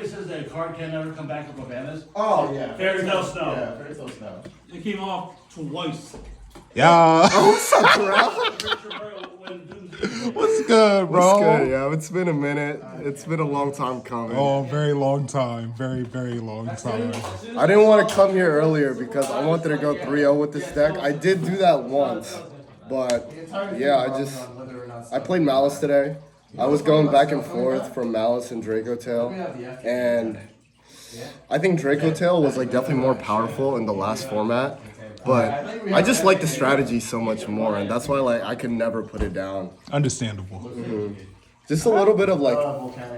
always says that a card can never come back up with Maliss? Oh, yeah. Fairy Tale Snow. Yeah, Fairy Tale Snow. It came off twice. Yeah. Oh, what's up, Terrell? What's good, bro? What's good, yo? It's been a minute. It's been a long time coming. Oh, very long time. Very, very long time. I didn't want to come here earlier because I wanted to go 3-0 with this deck. I did do that once, but yeah, I played Maliss today. I was going back and forth from Maliss and Yugioh Tail, and I think Yugioh Tail was like definitely more powerful in the last format. But I just like the strategy so much more, and that's why like I could never put it down. Understandable. Mm-hmm. Just a little bit of like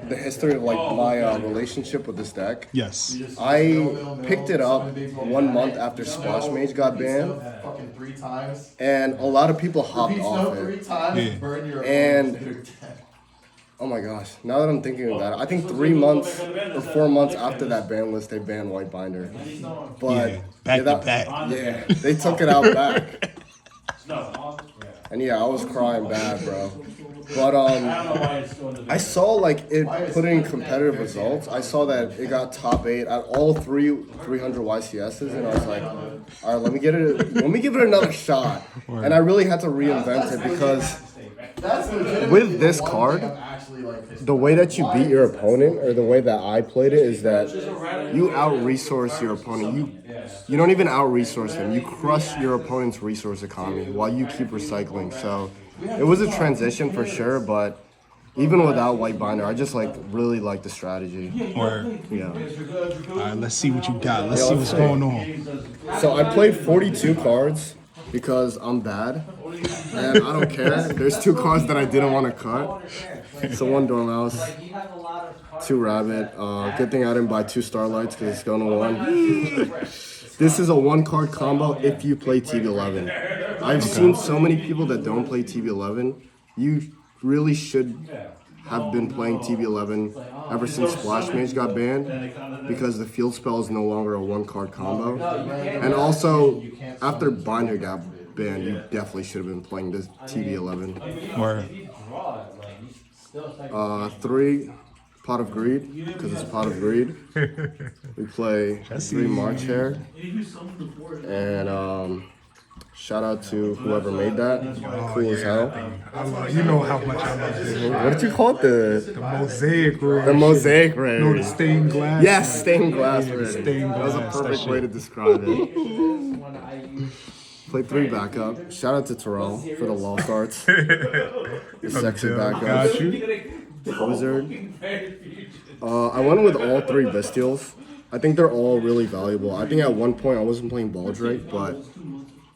the history of like my relationship with this deck. Yes. I picked it up 1 month after Splash Mage got banned, and a lot of people hopped off it. Yeah. And oh my gosh, now that I'm thinking of that, I think 3 months or 4 months after that ban list, they banned White Binder. But Yeah, back to back. Yeah, they took it out back. And yeah, I was crying bad, bro. But I saw like it put in competitive results. I saw that it got top 8 at all 300 YCSs, and I was like, all right, let me give it another shot. And I really had to reinvent it because with this card, the way that you beat your opponent, or the way that I played it, is that you out-resource your opponent. You don't even out-resource him. You crush your opponent's resource economy while you keep recycling. So it was a transition for sure, but even without White Binder, I just like really like the strategy. Word. Yeah. All right, let's see what you got. Let's see what's going on. So I played 42 cards because I'm bad, and I don't care. There's 2 cards that I didn't want to cut. So 1 Dormouse, 2 Rabbit. Good thing I didn't buy 2 Starlights because it's going to 1. This is a 1-card combo if you play TB11. I've seen so many people that don't play TB11. You really should have been playing TB11 ever since Splash Mage got banned, because the field spell is no longer a 1-card combo. And also, after Binder got banned, you definitely should have been playing this TB11. Word. 3 Pot of Greed, because it's Pot of Greed. We play 3 March Hare. And shout out to whoever made that. Cool as hell. I love, you know how much I love this. What did you call it? The mosaic ring. The mosaic ring. No, the stained glass. Yes, stained glass Yeah, ring. stained That was a glass, perfect that way shit. to describe it. Play 3 backup. Shout out to Terrell for the Lost Arts. The sexy backup. Got you. Wizard. I went with all 3 Bestials. I think they're all really valuable. I think at one point I wasn't playing Baldrake, but...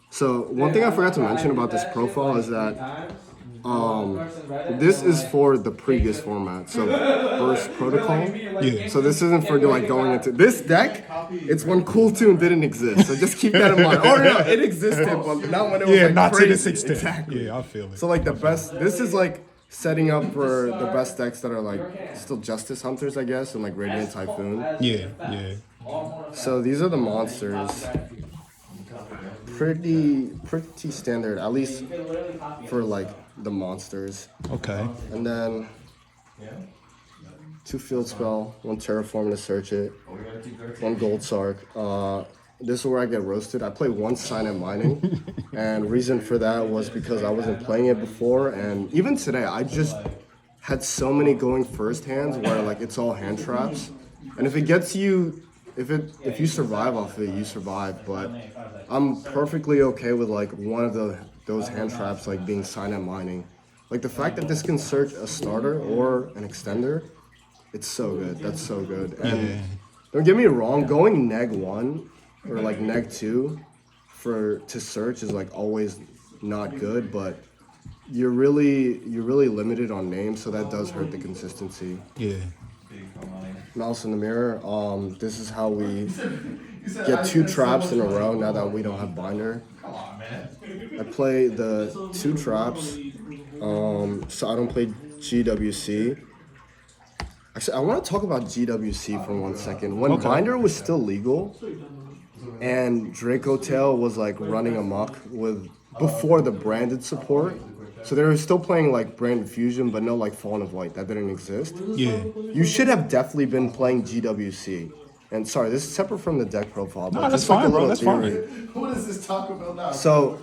So, one thing I forgot to mention about this profile is that this is for the previous format, so Burst Protocol. Yeah. So this isn't for like going into this deck. It's when Cool Tune didn't exist, so just keep that in mind. Oh no, it existed, but not when it was like not to crazy. this extent. Exactly. Yeah, I feel it. So like the best. This is like setting up for the best decks that are like still Justice Hunters, I guess, and like Radiant Typhoon. Yeah, yeah. So these are the monsters. Pretty standard, at least for like the monsters. Okay. And then 2 Field Spell, 1 Terraform to search it, 1 Gold Sark. This is where I get roasted. I play 1 Signet Mining, and reason for that was because I wasn't playing it before, and even today I just had so many going first hands where like it's all hand traps, and if it gets you, if you survive off of it, you survive. But I'm perfectly okay with like one of those hand traps like being Signet Mining. Like the fact that this can search a starter or an extender, it's so good. That's so good. And don't get me wrong, going neg 1 or like neg 2 to search is like always not good, but you're really limited on names, so that does hurt the consistency. Yeah. Mouse in the Mirror. This is how we get 2 traps in a row now that we don't have Binder. I play the 2 traps, so I don't play GWC. Actually, I want to talk about GWC for 1 second. When Binder was still legal, and Yugioh Tail was like running amok with before the branded support, So they were still playing like Brand Fusion, but no like Fallen of Light. That didn't exist. Yeah. You should have definitely been playing GWC. And sorry, this is separate from the deck profile, but No, that's just like a fine, bro. little That's theory. fine. What is this Taco Bell now? So,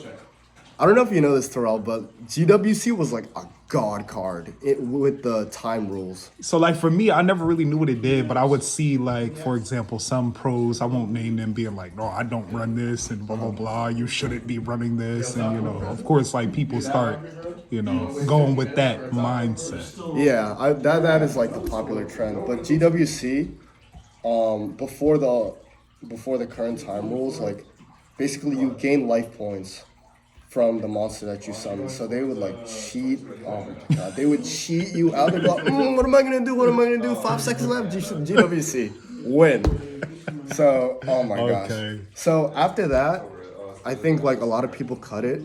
I don't know if you know this, Terrell, but GWC was like a god card with the time rules. So like for me, I never really knew what it did, but I would see like, for example, some pros, I won't name them, being like, no, I don't run this and blah, blah, blah. You shouldn't be running this. And, you know, of course, like people start, you know, going with that mindset. Yeah, that is like the popular trend. But GWC, before the current time rules, like basically you gain life points from the monster that you summon. So they would like cheat. Oh my god, they would cheat you out. They'd go, what am I gonna do? What am I gonna do? 5 seconds left. GWC win. So oh my gosh. Okay. So after that, I think like a lot of people cut it.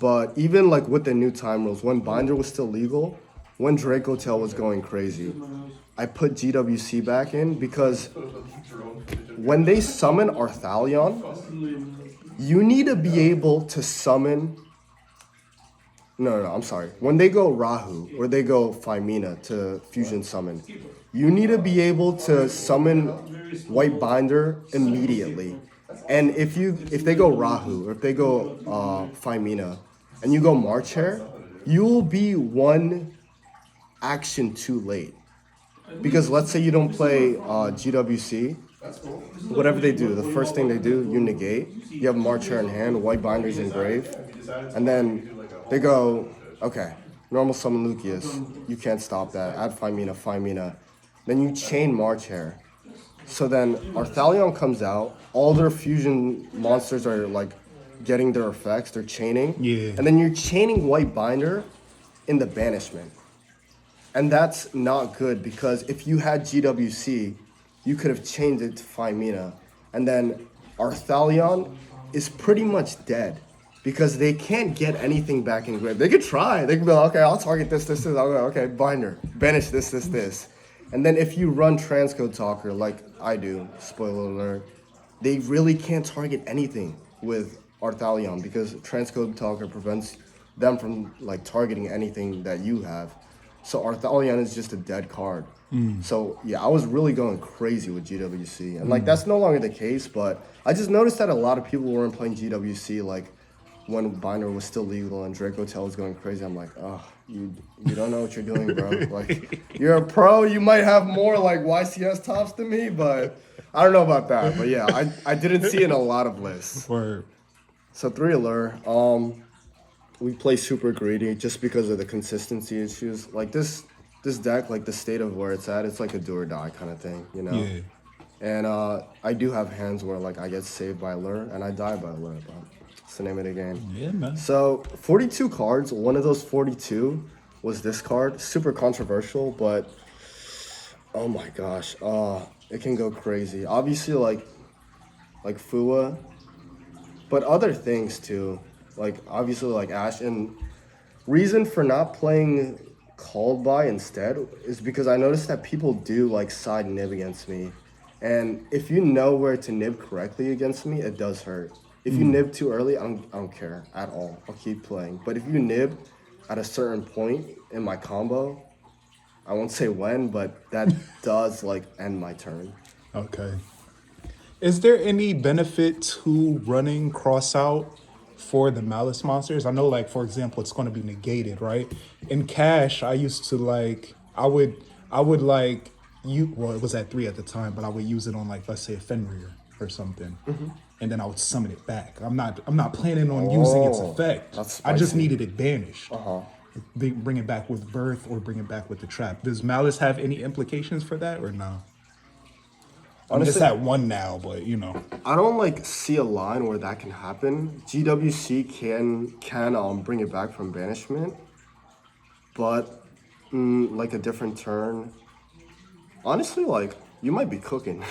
But even like with the new time rules, when Binder was still legal, when Draco Tail was going crazy, I put GWC back in because when they summon Arthalion, you need to be able to summon. No, I'm sorry. When they go Rahu or they go Phimina to fusion summon, you need to be able to summon White Binder immediately. And if they go Rahu or if they go Phimina and you go March Hare, you'll be one action too late. Because let's say you don't play GWC, whatever they do, the first thing they do, you negate. You have March Hare in hand, White Binder's in grave, and then they go, okay, normal summon Lucius, you can't stop that. Add Phimina. Then you chain March Hare. So then Arthalion comes out, all their fusion monsters are like getting their effects, they're chaining. Yeah. And then you're chaining White Binder in the banishment. And that's not good because if you had GWC, you could have changed it to Phimina. And then Arthalion is pretty much dead because they can't get anything back in grave. They could try. They could be like, okay, I'll target this. I'll go, okay, Binder, banish this. And then if you run Transcode Talker like I do, spoiler alert, they really can't target anything with Arthalion because Transcode Talker prevents them from like targeting anything that you have. So Arthalion is just a dead card. So yeah, I was really going crazy with GWC. And like that's no longer the case, but I just noticed that a lot of people weren't playing GWC like when Binder was still legal and Draco Tail was going crazy. I'm like, oh, you don't know what you're doing, bro. Like you're a pro, you might have more like YCS tops than me, but I don't know about that. But yeah, I didn't see it in a lot of lists. Word. So 3 Allure, we play super greedy just because of the consistency issues. Like this deck, like the state of where it's at, it's like a do or die kind of thing, you know? Yeah. And I do have hands where like I get saved by Allure and I die by Allure, but it's the name of the game. Yeah, man. So 42 cards, one of those 42 was this card. Super controversial, but oh my gosh, it can go crazy. Obviously like Fua, but other things too. Like obviously like Ash, and reason for not playing Called By instead is because I noticed that people do like side nib against me. And if you know where to nib correctly against me, it does hurt. If you nib too early, I don't care at all. I'll keep playing. But if you nib at a certain point in my combo, I won't say when, but that does like end my turn. Okay. Is there any benefit to running cross out for the Maliss monsters? I know, like, for example, it's going to be negated, right? In Cash, I used to like, I would like, well, it was at 3 at the time, but I would use it on like, let's say a Fenrir or something. And then I would summon it back. I'm not planning on using its effect. I just spicy. needed it banished. They bring it back with Birth or bring it back with the Trap. Does Maliss have any implications for that or no? I'm just at 1 now, but you know. I don't like see a line where that can happen. GWC can bring it back from banishment, but like a different turn. Honestly, like you might be cooking.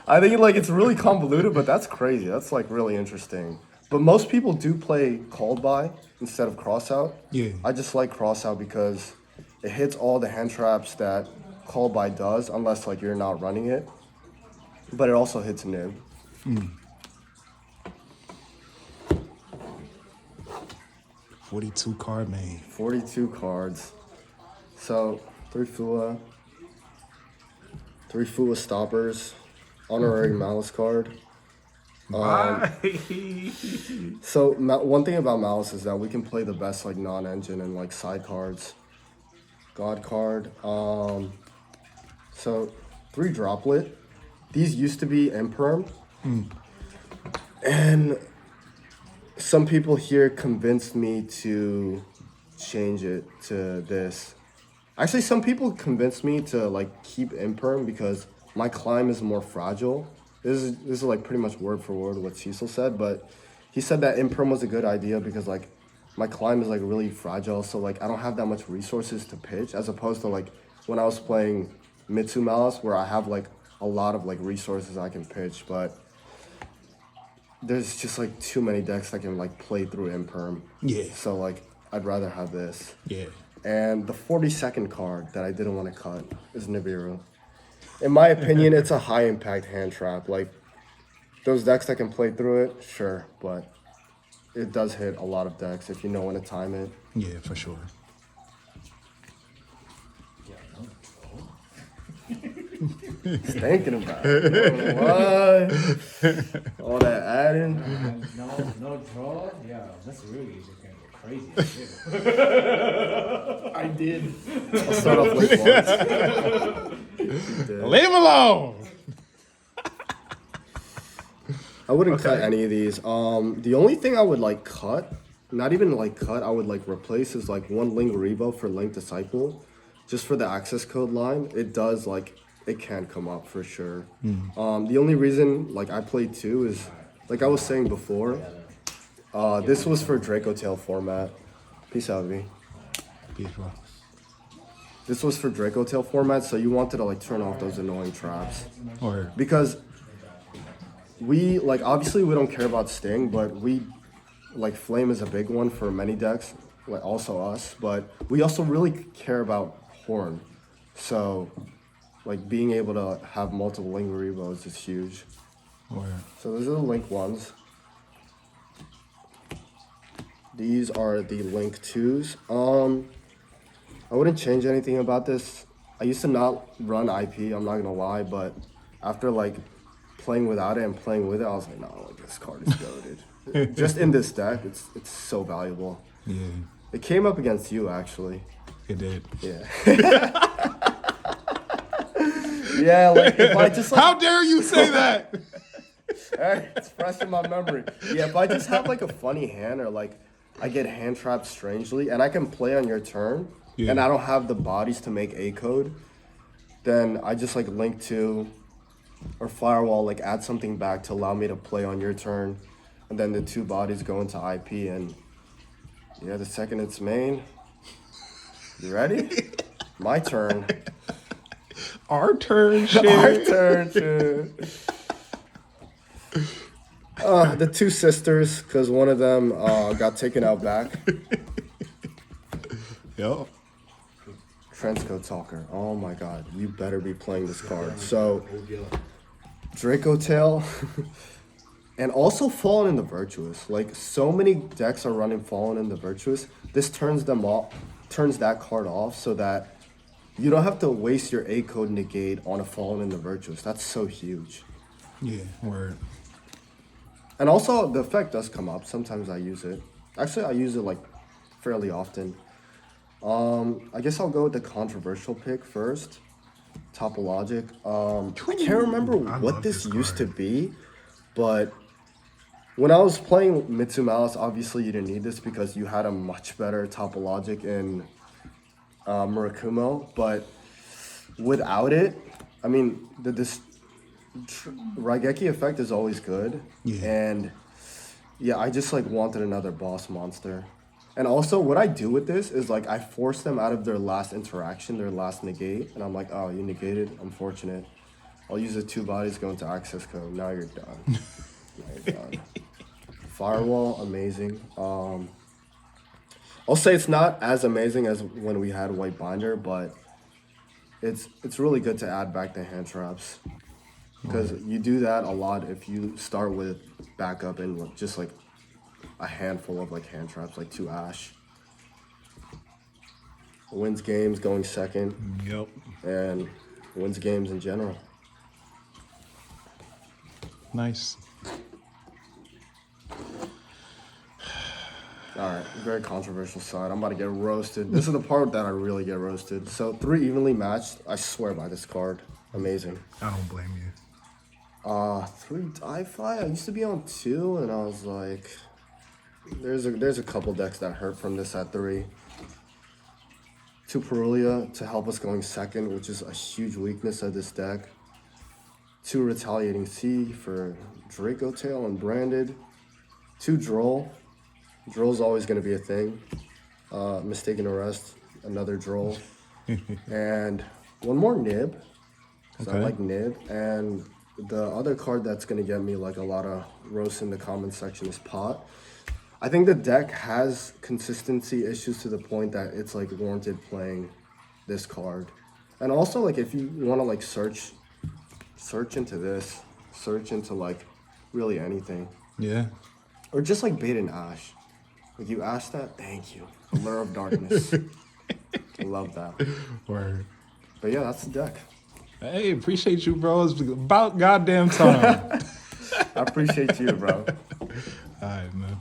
I think like it's really convoluted, but that's crazy. That's like really interesting. But most people do play Called By instead of Crossout. Yeah. I just like Crossout because it hits all the hand traps that Called By does, unless like you're not running it. But it also hits nib. 42 card main. 42 cards. So 3 Fua stoppers, honorary Maliss card. So one thing about Maliss is that we can play the best like non-engine and like side cards. God card. So 3 droplet. These used to be imperm. And some people here convinced me to change it to this. Actually, some people convinced me to like keep imperm because my climb is more fragile. This is like pretty much word for word what Cecil said, but he said that imperm was a good idea because like my climb is like really fragile, so like I don't have that much resources to pitch as opposed to like when I was playing Mitsu Malice where I have like a lot of like resources I can pitch, but there's just like too many decks that can like play through imperm. Yeah. So like I'd rather have this. Yeah. And the 42nd card that I didn't want to cut is Nibiru. In my opinion, it's a high impact hand trap. Like those decks that can play through it, sure, but it does hit a lot of decks if you know when to time it. Yeah, for sure. Thinking about it. What? All that adding. No draw? Yeah, that's really just gonna go crazy. I did. I'll start off like once. Leave him alone. I wouldn't cut any of these. The only thing I would like cut, not even like cut, I would like replace is like 1 Link Rebo for Link Disciple. Just for the access code line, it does like, it can come up for sure. The only reason like I played 2 is, like I was saying before, this was for Draco Tail format. Peace out, V. Beautiful. This was for Draco Tail format, so you wanted to like turn off those annoying traps. Or Because we, like obviously we don't care about Sting, but we, like Flame is a big one for many decks, like also us, but we also really care about Horn. So like being able to have multiple Link Rebos is huge. or So those are the Link ones. These are the Link 2s. I wouldn't change anything about this. I used to not run IP, I'm not gonna lie, but after like playing without it and playing with it, I was like, no, like this card is goated. Just in this deck, it's so valuable. yeah, It came up against you actually. it did. Yeah. Yeah, like if I just like How dare you say that? it's fresh in my memory. Yeah, if I just have like a funny hand or like I get hand trapped strangely and I can play on your turn and I don't have the bodies to make a code, then I just like Link 2 or Firewall, like add something back to allow me to play on your turn, and then the 2 bodies go into IP, and yeah, the second it's main. You ready? My turn. Our turn, shit. Our turn, too. The 2 sisters, because one of them got taken out back. Yo. Trenchcoat Talker. Oh my god, you better be playing this card. So, Draco Tail. And also Fallen in the Virtuous. Like, so many decks are running Fallen in the Virtuous. This turns them off, turns that card off so that you don't have to waste your A code negate on a Fallen in the Virtuous. That's so huge. Yeah, word. And also, the effect does come up. Sometimes I use it. Actually, I use it like fairly often. I guess I'll go with the controversial pick first. Topologic. I can't remember what this used to be, but when I was playing Mitsu Malice, obviously you didn't need this because you had a much better Topologic in Murakumo, but without it, I mean, this Raigeki effect is always good, and yeah, I just like wanted another boss monster. And also, what I do with this is like I force them out of their last interaction, their last negate, and I'm like, oh, you negated, unfortunate. I'll use the 2 bodies, go into access code. Now you're done. Now you're done. Firewall, amazing. I'll say it's not as amazing as when we had White Binder, but it's really good to add back the hand traps. Because you do that a lot if you start with backup and just like a handful of like hand traps, like 2 Ash. wins games going second, Yep. and wins games in general. Nice. All right, very controversial side. I'm about to get roasted. This is the part that I really get roasted. So 3 evenly matched. I swear by this card. Amazing. I don't blame you. 3 Di-Fi. I used to be on 2, and I was like, there's a couple decks that hurt from this at 3. 2 Perulia to help us going second, which is a huge weakness of this deck. 2 Retaliating Sea for Draco Tail and Branded. 2 Droll. Droll's always going to be a thing. Mistaken Arrest, another Droll. And 1 more Nib, because I like Nib. And the other card that's going to get me like a lot of roast in the comment section is Pot. I think the deck has consistency issues to the point that it's like warranted playing this card. And also like if you want to like search into this, search into like really anything. Yeah. Or just like Bait and Ash. Like you asked that, thank you. Allure of Darkness. I love that. Word. But yeah, that's the deck. Hey, appreciate you, bro. It's about goddamn time. I appreciate you, bro. All right, man.